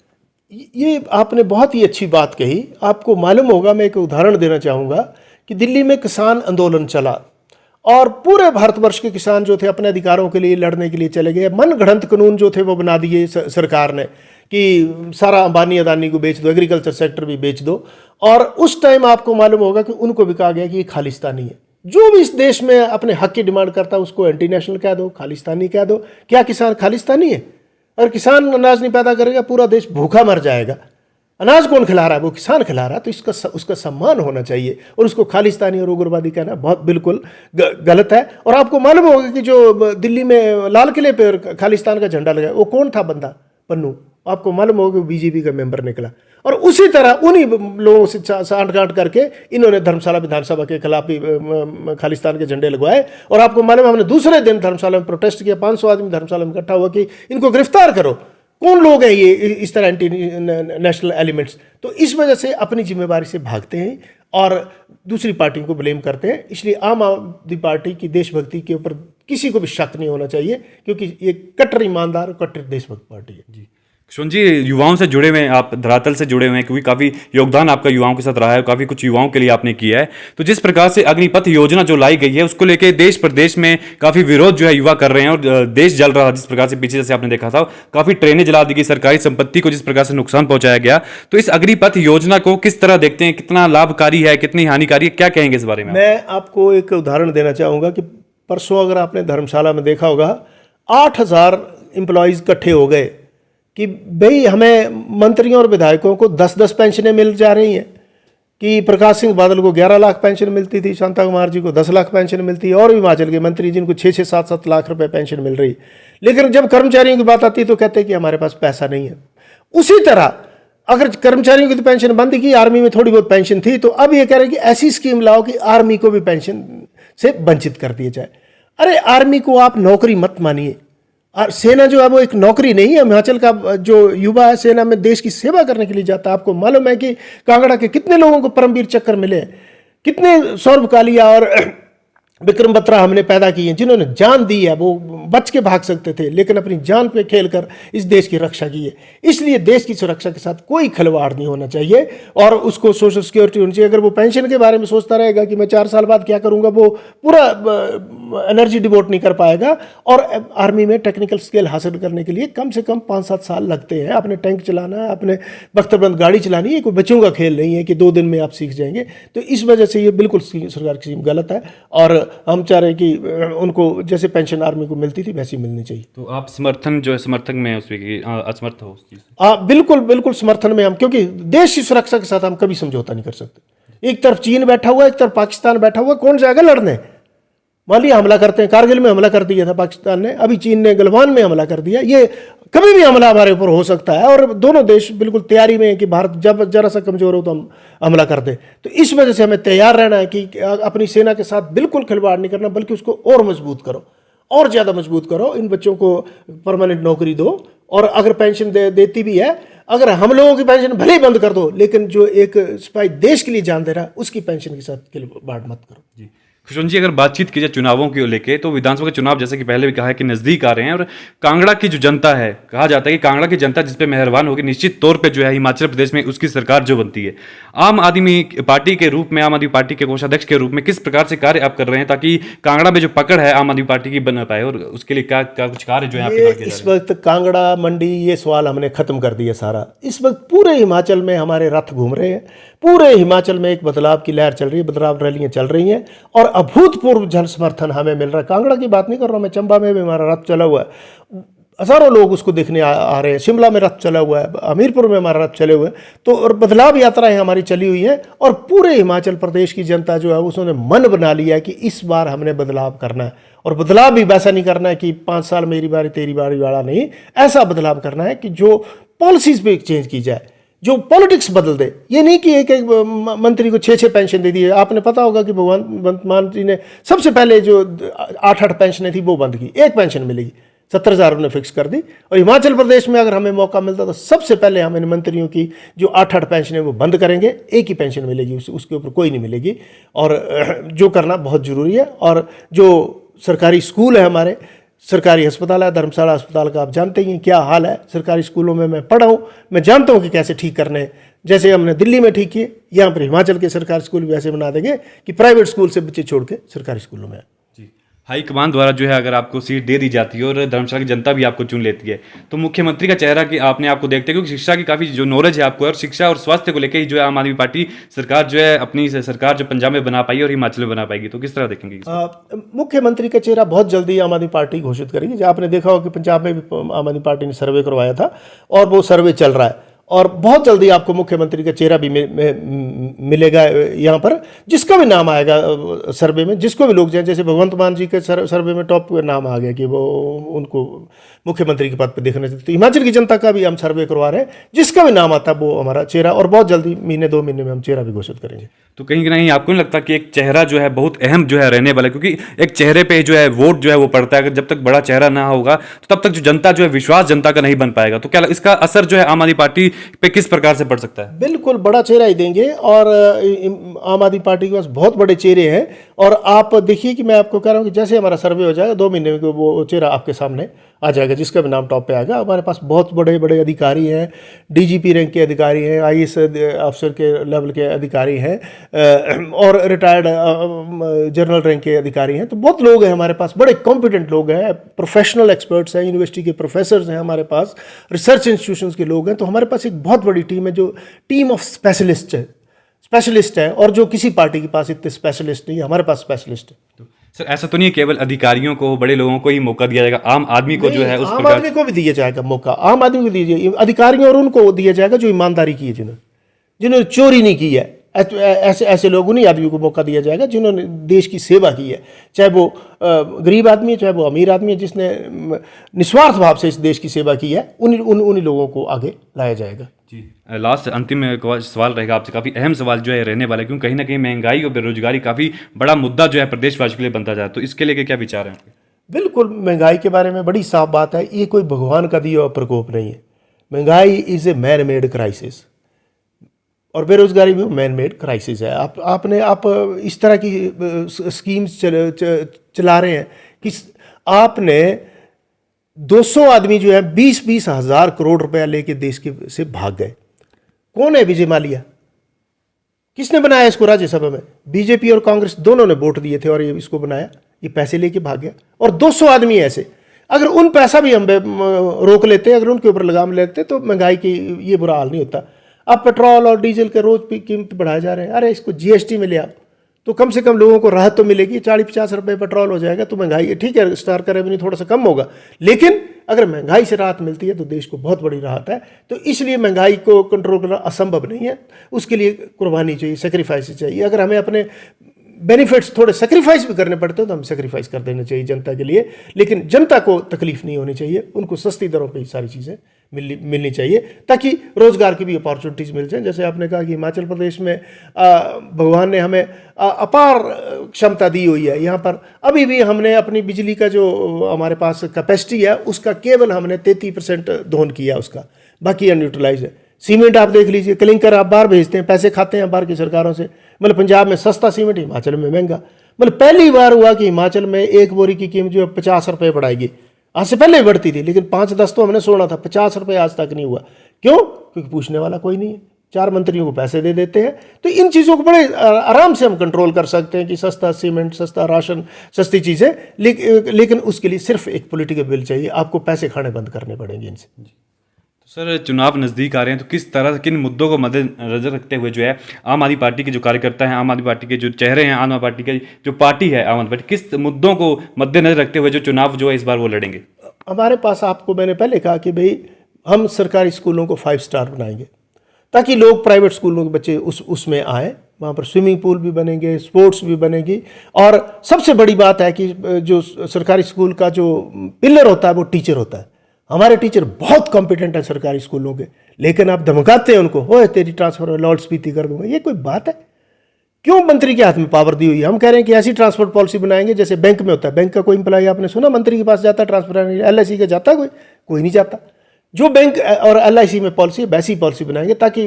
ये आपने बहुत ही अच्छी बात कही। आपको मालूम होगा, मैं एक उदाहरण देना चाहूँगा कि दिल्ली में किसान आंदोलन चला और पूरे भारतवर्ष के किसान जो थे अपने अधिकारों के लिए लड़ने के लिए चले गए। मनगढ़ंत कानून जो थे वो बना दिए सरकार ने कि सारा अंबानी अदानी को बेच दो, एग्रीकल्चर सेक्टर भी बेच दो। और उस टाइम आपको मालूम होगा कि उनको भी कहा गया कि ये खालिस्तानी है। जो भी इस देश में अपने हक की डिमांड करता है उसको एंटी नेशनल कह दो, खालिस्तानी कह दो। क्या किसान खालिस्तानी है? अगर किसान अनाज नहीं पैदा करेगा पूरा देश भूखा मर जाएगा। अनाज कौन खिला रहा है? वो किसान खिला रहा है। तो इसका उसका सम्मान होना चाहिए, और उसको खालिस्तानी और उग्रवादी कहना बहुत बिल्कुल गलत है। और आपको मालूम होगा कि जो दिल्ली में लाल किले पर खालिस्तान का झंडा लगा, वो कौन था बंदा? पन्नू। आपको मालूम होगा कि बीजेपी का मेंबर निकला। और उसी तरह उन्हीं लोगों से सांठ गांठ करके इन्होंने धर्मशाला विधानसभा के खिलाफ भी खालिस्तान के झंडे लगवाए। और आपको मालूम है, हमने दूसरे दिन धर्मशाला में प्रोटेस्ट किया, 500 आदमी धर्मशाला में इकट्ठा हुआ कि इनको गिरफ्तार करो। कौन लोग हैं ये इस तरह एंटी नेशनल एलिमेंट्स? तो इस वजह से अपनी जिम्मेवारी से भागते हैं और दूसरी पार्टी को ब्लेम करते हैं। इसलिए आम आदमी पार्टी की देशभक्ति के ऊपर किसी को भी शक नहीं होना चाहिए, क्योंकि ये कट्टर ईमानदार और कट्टर देशभक्त पार्टी है। जी किशोर जी, युवाओं से जुड़े हुए हैं आप, धरातल से जुड़े हुए हैं, क्योंकि काफ़ी योगदान आपका युवाओं के साथ रहा है, काफ़ी कुछ युवाओं के लिए आपने किया है। तो जिस प्रकार से अग्निपथ योजना जो लाई गई है, उसको लेके देश प्रदेश में काफ़ी विरोध जो है युवा कर रहे हैं, और देश जल रहा था जिस प्रकार से पीछे जैसे आपने देखा था, काफ़ी ट्रेनें जला दी गई, सरकारी संपत्ति को जिस प्रकार से नुकसान पहुंचाया गया। तो इस अग्निपथ योजना को किस तरह देखते हैं? कितना लाभकारी है, कितनी हानिकारी है, क्या कहेंगे इस बारे में? मैं आपको एक उदाहरण देना चाहूँगा कि परसों अगर आपने धर्मशाला में देखा होगा, 8000 एम्प्लॉयज़ इकट्ठे हो गए कि भाई हमें मंत्रियों और विधायकों को 10-10 पेंशनें मिल जा रही हैं, कि प्रकाश सिंह बादल को 11 लाख पेंशन मिलती थी, शांता कुमार जी को 10 लाख पेंशन मिलती है, और हिमाचल के मंत्री जिनको 6-6, 7-7 लाख रुपए पेंशन मिल रही। लेकिन जब कर्मचारियों की बात आती है तो कहते हैं कि हमारे पास पैसा नहीं है। उसी तरह अगर कर्मचारियों की तो पेंशन बंद की, आर्मी में थोड़ी बहुत पेंशन थी, तो अब ये कह रहे हैं कि ऐसी स्कीम लाओ कि आर्मी को भी पेंशन से वंचित कर दिया जाए। अरे आर्मी को आप नौकरी मत मानिए। और सेना जो है वो एक नौकरी नहीं है। हिमाचल का जो युवा है सेना में देश की सेवा करने के लिए जाता है। आपको मालूम है कि कांगड़ा के कितने लोगों को परमवीर चक्र मिले हैं, कितने सौरभ कालिया और विक्रम बत्रा हमने पैदा किए हैं, जिन्होंने जान दी है। वो बच के भाग सकते थे, लेकिन अपनी जान पे खेलकर इस देश की रक्षा की है। इसलिए देश की सुरक्षा के साथ कोई खिलवाड़ नहीं होना चाहिए, और उसको सोशल सिक्योरिटी होनी चाहिए। अगर वो पेंशन के बारे में सोचता रहेगा कि मैं 4 साल बाद क्या करूंगा, वो पूरा एनर्जी डिवोट नहीं कर पाएगा। और आर्मी में टेक्निकल स्किल हासिल करने के लिए कम से कम 5-7 साल लगते हैं। अपने टैंक चलाना है, अपने बख्तरबंद गाड़ी चलानी है, कोई बच्चों का खेल नहीं है कि 2 दिन में आप सीख जाएंगे। तो इस वजह से ये बिल्कुल सरकार की स्कीम गलत है, और हम चाह रहे हैं कि उनको जैसे पेंशन आर्मी को मिलती थी वैसी मिलनी चाहिए। तो आप समर्थन जो है समर्थक में है उसमें कि असमर्थ हो उस चीज़? बिल्कुल बिल्कुल समर्थन में हम, क्योंकि देश की सुरक्षा के साथ हम कभी समझौता नहीं कर सकते। एक तरफ चीन बैठा हुआ है, एक तरफ पाकिस्तान बैठा हुआ है, कौन जाएगा लड़ने? मान लिया हमला करते हैं, कारगिल में हमला कर दिया था पाकिस्तान ने, अभी चीन ने गलवान में हमला कर दिया। ये कभी भी हमला हमारे ऊपर हो सकता है, और दोनों देश बिल्कुल तैयारी में है कि भारत जब जरा सा कमजोर हो तो हम हमला कर दें। तो इस वजह से हमें तैयार रहना है कि अपनी सेना के साथ बिल्कुल खिलवाड़ नहीं करना, बल्कि उसको और मजबूत करो, और ज़्यादा मजबूत करो। इन बच्चों को परमानेंट नौकरी दो, और अगर पेंशन देती भी है, अगर हम लोगों की पेंशन भले ही बंद कर दो, लेकिन जो एक सिपाही देश के लिए जान दे रहा है उसकी पेंशन के साथ खिलवाड़ मत करो। जी खुशवंत जी, अगर बातचीत की जाए चुनावों को लेके, तो विधानसभा के चुनाव जैसे कि पहले भी कहा है कि नजदीक आ रहे हैं, और कांगड़ा की जो जनता है, कहा जाता है कि कांगड़ा की जनता जिस पे मेहरबान होगी, निश्चित तौर पे जो है हिमाचल प्रदेश में उसकी सरकार जो बनती है। आम आदमी पार्टी के रूप में, आम आदमी पार्टी के कोषाध्यक्ष के रूप में किस प्रकार से कार्य आप कर रहे हैं ताकि कांगड़ा में जो पकड़ है आम आदमी पार्टी की बन पाए, और उसके लिए क्या क्या कुछ कार्य जो है आपके ये द्वारा किए जा इस रहे हैं? वक्त कांगड़ा मंडी ये सवाल हमने खत्म कर दिया सारा। इस वक्त पूरे हिमाचल में हमारे रथ घूम रहे हैं, पूरे हिमाचल में एक बदलाव की लहर चल रही है, बदलाव रैलियां चल रही हैं और अभूतपूर्व जन समर्थन हमें मिल रहा है। कांगड़ा की बात नहीं कर रहा हूं मैं, चंबा में भी हमारा रथ चला हुआ है, हजारों लोग उसको देखने आ रहे हैं। शिमला में रथ चला हुआ है, हमीरपुर में हमारा रथ चले हुए हैं। तो और बदलाव यात्राएं हमारी चली हुई हैं और पूरे हिमाचल प्रदेश की जनता जो है उसने मन बना लिया है कि इस बार हमने बदलाव करना है। और बदलाव भी वैसा नहीं करना है कि 5 साल मेरी बारी तेरी बारी वाला नहीं, ऐसा बदलाव करना है कि जो पॉलिसीज पे चेंज की जाए, जो पॉलिटिक्स बदल दे। ये नहीं कि एक एक मंत्री को 6-6 पेंशन दे दी। आपने पता होगा कि भगवंत मान जी ने सबसे पहले जो 8-8 पेंशनें थी वो बंद की, एक पेंशन मिलेगी, 70,000 उन्होंने फिक्स कर दी। और हिमाचल प्रदेश में अगर हमें मौका मिलता तो सबसे पहले हम इन मंत्रियों की जो 8-8 पेंशनें वो बंद करेंगे, एक ही पेंशन मिलेगी, उसके ऊपर कोई नहीं मिलेगी। और जो करना बहुत ज़रूरी है। और जो सरकारी स्कूल है हमारे, सरकारी अस्पताल है, धर्मशाला अस्पताल का आप जानते ही हैं क्या हाल है। सरकारी स्कूलों में मैं पढ़ा हूँ, मैं जानता हूँ कि कैसे ठीक करने हैं। जैसे हमने दिल्ली में ठीक किए, यहाँ पर हिमाचल के सरकारी स्कूल भी ऐसे बना देंगे कि प्राइवेट स्कूल से बच्चे छोड़ के सरकारी स्कूलों में। जी, हाईकमान द्वारा जो है अगर आपको सीट दे दी जाती है और धर्मशाला की जनता भी आपको चुन लेती है, तो मुख्यमंत्री का चेहरा कि आपको देखते हैं, क्योंकि शिक्षा की काफ़ी जो नॉलेज है आपको, और शिक्षा और स्वास्थ्य को लेकर ही जो है आम आदमी पार्टी सरकार जो है अपनी सरकार जो पंजाब में बना पाई और हिमाचल में बना पाएगी, तो किस तरह देखेंगे इसको? मुख्यमंत्री का चेहरा बहुत जल्दी आम आदमी पार्टी घोषित करेगी। आपने देखा होगा कि पंजाब में भी आम आदमी पार्टी ने सर्वे करवाया था और वो सर्वे चल रहा है और बहुत जल्दी आपको मुख्यमंत्री का चेहरा भी मिलेगा यहाँ पर। जिसका भी नाम आएगा सर्वे में, जिसको भी लोग जाए, जैसे भगवंत मान जी के सर्वे में टॉप नाम आ गया कि वो उनको मुख्यमंत्री के पद पर देखना चाहिए, तो हिमाचल की जनता का भी हम सर्वे करवा रहे हैं। जिसका भी नाम आता है वो हमारा चेहरा, और बहुत जल्दी 1-2 महीने में हम चेहरा भी घोषित करेंगे। तो कहीं ना कहीं आपको नहीं लगता कि एक चेहरा जो है बहुत अहम जो है रहने वाला है? क्योंकि एक चेहरे पे जो है वोट जो है वो पड़ता है। अगर जब तक बड़ा चेहरा ना होगा तो तब तक जो जनता जो है विश्वास जनता का नहीं बन पाएगा। तो क्या इसका असर जो है आम आदमी पार्टी पे किस प्रकार से पड़ सकता है? बिल्कुल बड़ा चेहरा ही देंगे और आम आदमी पार्टी के पास बहुत बड़े चेहरे हैं। और आप देखिए कि मैं आपको कह रहा हूँ कि जैसे हमारा सर्वे हो जाएगा 2 महीने में वो चेहरा आपके सामने आ जाएगा, जिसका भी नाम टॉप पे आएगा। हमारे पास बहुत बड़े बड़े अधिकारी हैं, डीजीपी रैंक के अधिकारी हैं, आईएएस अफसर के लेवल के अधिकारी हैं और रिटायर्ड जनरल रैंक के अधिकारी हैं। तो बहुत लोग हैं हमारे पास, बड़े कॉम्पिटेंट लोग हैं, प्रोफेशनल एक्सपर्ट्स हैं, यूनिवर्सिटी के प्रोफेसर्स हैं हमारे पास, रिसर्च इंस्टीट्यूशंस के लोग हैं। तो हमारे पास एक बहुत बड़ी टीम है जो टीम ऑफ स्पेशलिस्ट है और जो किसी पार्टी के पास इतने स्पेशलिस्ट नहीं है, हमारे पास स्पेशलिस्ट है। तो सर ऐसा तो नहीं है केवल अधिकारियों को, बड़े लोगों को ही मौका दिया जाएगा, आम आदमी को जो है उस आम आदमी को भी दिया जाएगा मौका, आम आदमी को दिया, अधिकारियों और उनको दिया जाएगा जो ईमानदारी की है, जिन्होंने चोरी नहीं की है। ऐसे लोग, उन्हीं आदमी को मौका दिया जाएगा जिन्होंने देश की सेवा की है, चाहे वो गरीब आदमी है, चाहे वो अमीर आदमी है, जिसने निस्वार्थ भाव से इस देश की सेवा की है, उन्हीं लोगों को आगे लाया जाएगा। जी, लास्ट अंतिम सवाल रहेगा आपसे, काफ़ी अहम सवाल जो है रहने वाला है, क्योंकि कहीं ना कहीं महंगाई और बेरोजगारी काफ़ी बड़ा मुद्दा जो है प्रदेशवासियों के लिए बनता जाए, तो इसके लिए क्या विचार हैं आपके? बिल्कुल, महंगाई के बारे में बड़ी साफ बात है, ये कोई भगवान का दिया हुआ प्रकोप नहीं है। महंगाई is a man made crisis और बेरोजगारी भी मैन मेड क्राइसिस है। आप इस तरह की स्कीम्स चला रहे हैं कि आपने 200 आदमी जो है 20-20 हज़ार करोड़ रुपया लेके देश के से भाग गए। कौन है विजय माल्या? किसने बनाया इसको राज्यसभा में? बीजेपी और कांग्रेस दोनों ने वोट दिए थे और ये इसको बनाया, ये पैसे लेके भाग गया। और 200 आदमी ऐसे, अगर उन पैसा भी हम रोक लेते, अगर उनके ऊपर लगाम लेते तो महंगाई की ये बुरा हाल नहीं होता। अब पेट्रोल और डीजल के रोज कीमत बढ़ाए जा रहे हैं, अरे इसको जीएसटी में ले आओ तो कम से कम लोगों को राहत तो मिलेगी। 40-50 रुपये पेट्रोल हो जाएगा तो महंगाई, ठीक है, स्टार का रेवेन्यू थोड़ा सा कम होगा, लेकिन अगर महंगाई से राहत मिलती है तो देश को बहुत बड़ी राहत है। तो इसलिए महंगाई को कंट्रोल करना असंभव नहीं है, उसके लिए कुर्बानी चाहिए, सेक्रीफाइस चाहिए। अगर हमें अपने बेनिफिट्स थोड़े सेक्रीफाइस भी करने पड़ते हैं तो हम सेक्रीफाइस कर देना चाहिए जनता के लिए, लेकिन जनता को तकलीफ नहीं होनी चाहिए, उनको सस्ती दरों पे ही सारी चीज़ें मिलनी चाहिए ताकि रोज़गार की भी अपॉर्चुनिटीज़ मिल जाए। जैसे आपने कहा कि हिमाचल प्रदेश में भगवान ने हमें अपार क्षमता दी हुई है। यहाँ पर अभी भी हमने अपनी बिजली का जो हमारे पास कैपेसिटी है उसका केवल हमने 33% दोहन किया, उसका बाकी अनयूटिलाइज है। सीमेंट आप देख लीजिए, क्लिंकर आप बाहर भेजते हैं, पैसे खाते हैं बाहर की सरकारों से। मतलब पंजाब में सस्ता सीमेंट, हिमाचल में महंगा। मतलब पहली बार हुआ कि हिमाचल में एक बोरी की कीमत जो है 50 रुपये बढ़ाएगी। आज से पहले बढ़ती थी, लेकिन 5-10 तो हमने सुना था, 50 रुपये आज तक नहीं हुआ। क्यों? क्योंकि पूछने वाला कोई नहीं है, 4 मंत्रियों को पैसे दे देते हैं। तो इन चीज़ों को बड़े आराम से हम कंट्रोल कर सकते हैं कि सस्ता सीमेंट, सस्ता राशन, सस्ती चीज़ें, लेकिन उसके लिए सिर्फ एक पॉलिटिकल विल चाहिए। आपको पैसे खाने बंद करने पड़ेंगे इनसे। तो सर, चुनाव नज़दीक आ रहे हैं, तो किस तरह किन मुद्दों को मद्देनजर रखते हुए जो है आम आदमी पार्टी के जो कार्यकर्ता हैं, आम आदमी पार्टी के जो चेहरे हैं, आम आदमी पार्टी के जो पार्टी है आम आदमी पार्टी, किस मुद्दों को मद्देनजर रखते हुए जो चुनाव जो है इस बार वो लड़ेंगे? हमारे पास, आपको मैंने पहले कहा कि भाई हम सरकारी स्कूलों को 5 स्टार बनाएंगे ताकि लोग प्राइवेट स्कूलों के बच्चे उसमें आए। वहाँ पर स्विमिंग पूल भी बनेंगे, स्पोर्ट्स भी बनेगी, और सबसे बड़ी बात है कि जो सरकारी स्कूल का जो पिलर होता है वो टीचर होता है। हमारे टीचर बहुत कॉम्पिटेंट हैं सरकारी स्कूलों के, लेकिन आप धमकाते हैं उनको, ओए तेरी ट्रांसफर लाउड स्पीकर कर दूंगा। ये कोई बात है? क्यों मंत्री के हाथ में पावर दी हुई है? हम कह रहे हैं कि ऐसी ट्रांसपोर्ट पॉलिसी बनाएंगे जैसे बैंक में होता है। बैंक का कोई एम्प्लॉय आपने सुना मंत्री के पास जाता है ट्रांसफर? LIC का जाता है? कोई नहीं जाता। जो बैंक और LIC में पॉलिसी है वैसी पॉलिसी बनाएंगे ताकि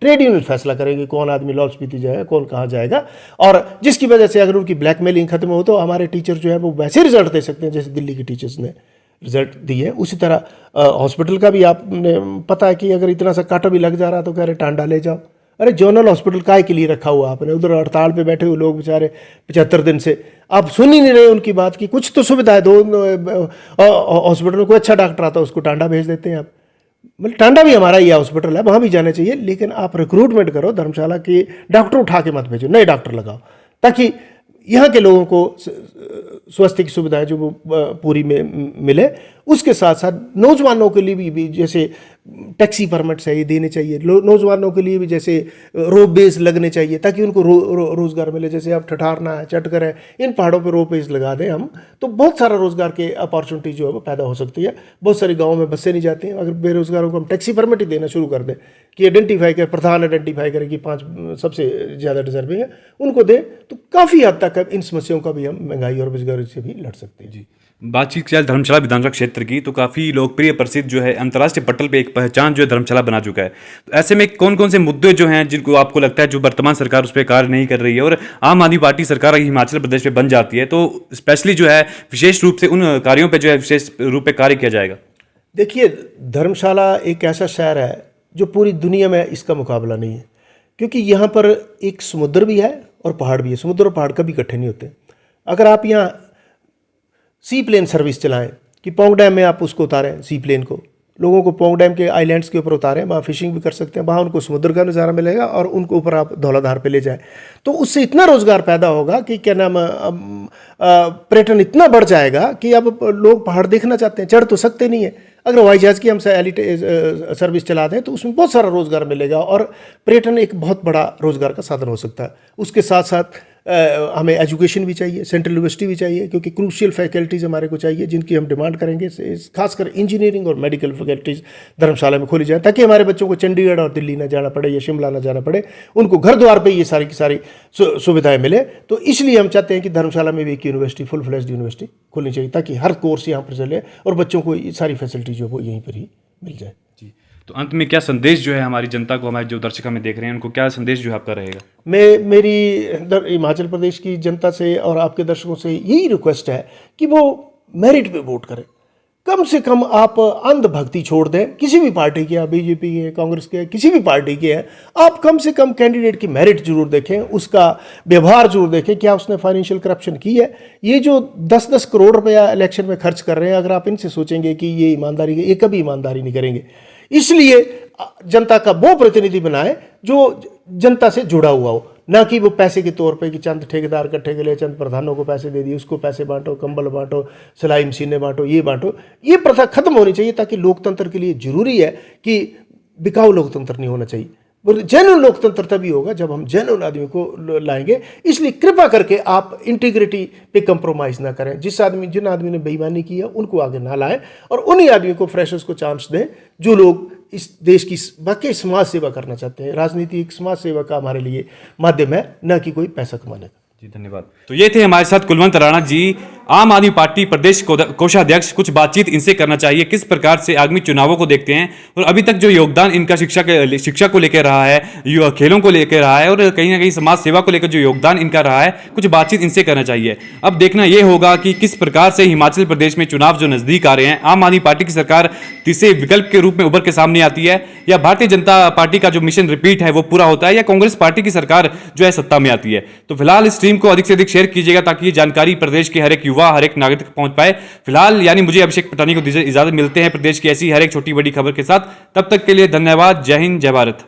ट्रेड यूनियन फैसला करेंगे कौन आदमी लाहौल स्पीति जाएगा, कौन कहाँ जाएगा, और जिसकी वजह से अगर उनकी ब्लैकमेलिंग खत्म हो तो हमारे टीचर जो है वो वैसे रिजल्ट दे सकते हैं जैसे दिल्ली के टीचर्स ने रिजल्ट दिए। उसी तरह हॉस्पिटल का भी आपने पता है कि अगर इतना सा कांटा भी लग जा रहा तो कह रहे टांडा ले जाओ। अरे जोनल हॉस्पिटल काय के लिए रखा हुआ आपने? उधर हड़ताल पे बैठे हुए लोग बेचारे 75 दिन से, आप सुन ही नहीं रहे उनकी बात की। कुछ तो सुविधाएं दो हॉस्पिटल में। कोई अच्छा डॉक्टर आता है उसको टांडा भेज देते हैं आप। मतलब टांडा भी हमारा ही हॉस्पिटल है, वहाँ भी जाना चाहिए, लेकिन आप रिक्रूटमेंट करो, धर्मशाला के डॉक्टर उठा के मत भेजो, नए डॉक्टर लगाओ ताकि यहाँ के लोगों को स्वास्थ्य की सुविधाएं जो वो पूरी में मिले। उसके साथ साथ नौजवानों के लिए भी जैसे टैक्सी परमिट चाहिए देने चाहिए, नौजवानों के लिए भी जैसे रोप बेस लगने चाहिए ताकि उनको रोज़गार मिले। जैसे आप ठठारना है, चटकर है, इन पहाड़ों पे रोप बेस लगा दें हम, तो बहुत सारा रोज़गार के अपॉर्चुनिटी जो है वो पैदा हो सकती है। बहुत सारे गाँव में बसें नहीं जाती हैं, अगर बेरोज़गारों को हम टैक्सी परमिट ही देना शुरू कर दें कि आइडेंटिफाई कर, प्रधान आइडेंटिफाई करें कि 5 सबसे ज़्यादा डिजर्विंग है, उनको दें, तो काफ़ी हद तक इन समस्याओं का भी हम महंगाई और बेरोजगारी से भी लड़ सकते हैं। जी, बातचीत की जाए धर्मशाला विधानसभा क्षेत्र की, तो काफ़ी लोकप्रिय, प्रसिद्ध जो है अंतर्राष्ट्रीय पटल पे एक पहचान जो है धर्मशाला बना चुका है। तो ऐसे में कौन कौन से मुद्दे जो हैं जिनको आपको लगता है जो वर्तमान सरकार उस पर कार्य नहीं कर रही है, और आम आदमी पार्टी सरकार हिमाचल प्रदेश में बन जाती है तो स्पेशली जो है विशेष रूप से उन कार्यों पर जो है विशेष रूप से कार्य किया जाएगा? देखिए, धर्मशाला एक ऐसा शहर है जो पूरी दुनिया में इसका मुकाबला नहीं है, क्योंकि यहाँ पर एक समुद्र भी है और पहाड़ भी है। समुद्र और पहाड़ कभी इकट्ठे नहीं होते। अगर आप यहाँ सी प्लेन सर्विस चलाएं कि पोंग डैम में आप उसको उतारें, सी प्लेन को, लोगों को पोंग डैम के आइलैंड्स के ऊपर उतारें, वहाँ फिशिंग भी कर सकते हैं, वहाँ उनको समुद्र का नज़ारा मिलेगा और उनको ऊपर आप धौलाधार पे ले जाएं, तो उससे इतना रोज़गार पैदा होगा कि क्या नाम, पर्यटन इतना बढ़ जाएगा कि अब लोग पहाड़ देखना चाहते हैं, चढ़ तो सकते नहीं है। अगर हवाई जहाज़ की हम सर्विस चला दें तो उसमें बहुत सारा रोज़गार मिलेगा और पर्यटन एक बहुत बड़ा रोज़गार का साधन हो सकता है। उसके साथ साथ हमें एजुकेशन भी चाहिए, सेंट्रल यूनिवर्सिटी भी चाहिए, क्योंकि क्रूशियल फैकल्टीज़ हमारे को चाहिए जिनकी हम डिमांड करेंगे। खासकर इंजीनियरिंग और मेडिकल फैकल्टीज़ धर्मशाला में खोली जाए ताकि हमारे बच्चों को चंडीगढ़ और दिल्ली ना जाना पड़े या शिमला ना जाना पड़े, उनको घर द्वार पे ये सारी की सारी सुविधाएं मिले। तो इसलिए हम चाहते हैं कि धर्मशाला में भी एक यूनिवर्सिटी, फुल फ्लेज्ड यूनिवर्सिटी खोलनी चाहिए ताकि हर कोर्स यहाँ पर चले और बच्चों को ये सारी फैसिलिटी जो है वो यहीं पर ही मिल जाए। जी, तो अंत में क्या संदेश जो है हमारी जनता को, हमारे जो दर्शक हमें देख रहे हैं, उनको क्या संदेश जो है आपका रहेगा? मेरी हिमाचल प्रदेश की जनता से और आपके दर्शकों से यही रिक्वेस्ट है कि वो मेरिट पे वोट करें। कम से कम आप अंधभक्ति छोड़ दें, किसी भी पार्टी के, बीजेपी के, कांग्रेस के, किसी भी पार्टी के हैं, आप कम से कम कैंडिडेट की मेरिट जरूर देखें, उसका व्यवहार जरूर देखें, क्या उसने फाइनेंशियल करप्शन की है। ये जो 10-10 करोड़ रुपया इलेक्शन में खर्च कर रहे हैं, अगर आप इनसे सोचेंगे कि ये ईमानदारी, ये कभी ईमानदारी नहीं करेंगे। इसलिए जनता का वो प्रतिनिधि बनाए जो जनता से जुड़ा हुआ हो, ना कि वो पैसे के तौर पे कि चंद ठेकेदार इकट्ठे के लिए चंद प्रधानों को पैसे दे दिए, उसको पैसे बांटो, कंबल बांटो, सिलाई मशीनें बांटो, ये बांटो। ये प्रथा खत्म होनी चाहिए ताकि लोकतंत्र के लिए जरूरी है कि बिकाऊ लोकतंत्र नहीं होना चाहिए। जेन्युइन लोकतंत्र तभी होगा जब हम जेन्युइन आदमी को लाएंगे। इसलिए कृपा करके आप इंटीग्रिटी पे कंप्रोमाइज़ ना करें। जिन आदमी ने बेईमानी की है उनको आगे ना लाएं और उन्हीं आदमियों को, फ्रेशर्स को चांस दें जो लोग इस देश की वाकई समाज सेवा करना चाहते हैं। राजनीति एक समाज सेवा का हमारे लिए माध्यम है, न कि कोई पैसा कमाने का। जी, धन्यवाद। तो ये थे हमारे साथ कुलवंत राणा जी, आम आदमी पार्टी प्रदेश कोषाध्यक्ष कुछ बातचीत इनसे करना चाहिए, किस प्रकार से आगामी चुनावों को देखते हैं और अभी तक जो योगदान इनका शिक्षा को लेकर रहा है, खेलों को लेकर रहा है और कहीं ना कहीं समाज सेवा को लेकर जो योगदान इनका रहा है, कुछ बातचीत इनसे करना चाहिए। अब देखना यह होगा कि किस प्रकार से हिमाचल प्रदेश में चुनाव जो नजदीक आ रहे हैं, आम आदमी पार्टी की सरकार तीसरे विकल्प के रूप में उभर के सामने आती है या भारतीय जनता पार्टी का जो मिशन रिपीट है वो पूरा होता है या कांग्रेस पार्टी की सरकार जो है सत्ता में आती है। तो फिलहाल इस स्ट्रीम को अधिक से अधिक शेयर कीजिएगा ताकि ये जानकारी प्रदेश के हर एक युवा, हर एक नागरिक तक पहुंच पाए। फिलहाल यानी मुझे अभिषेक पठानी को इजाजत, मिलते हैं प्रदेश की ऐसी हर एक छोटी बड़ी खबर के साथ। तब तक के लिए धन्यवाद। जय हिंद, जय भारत।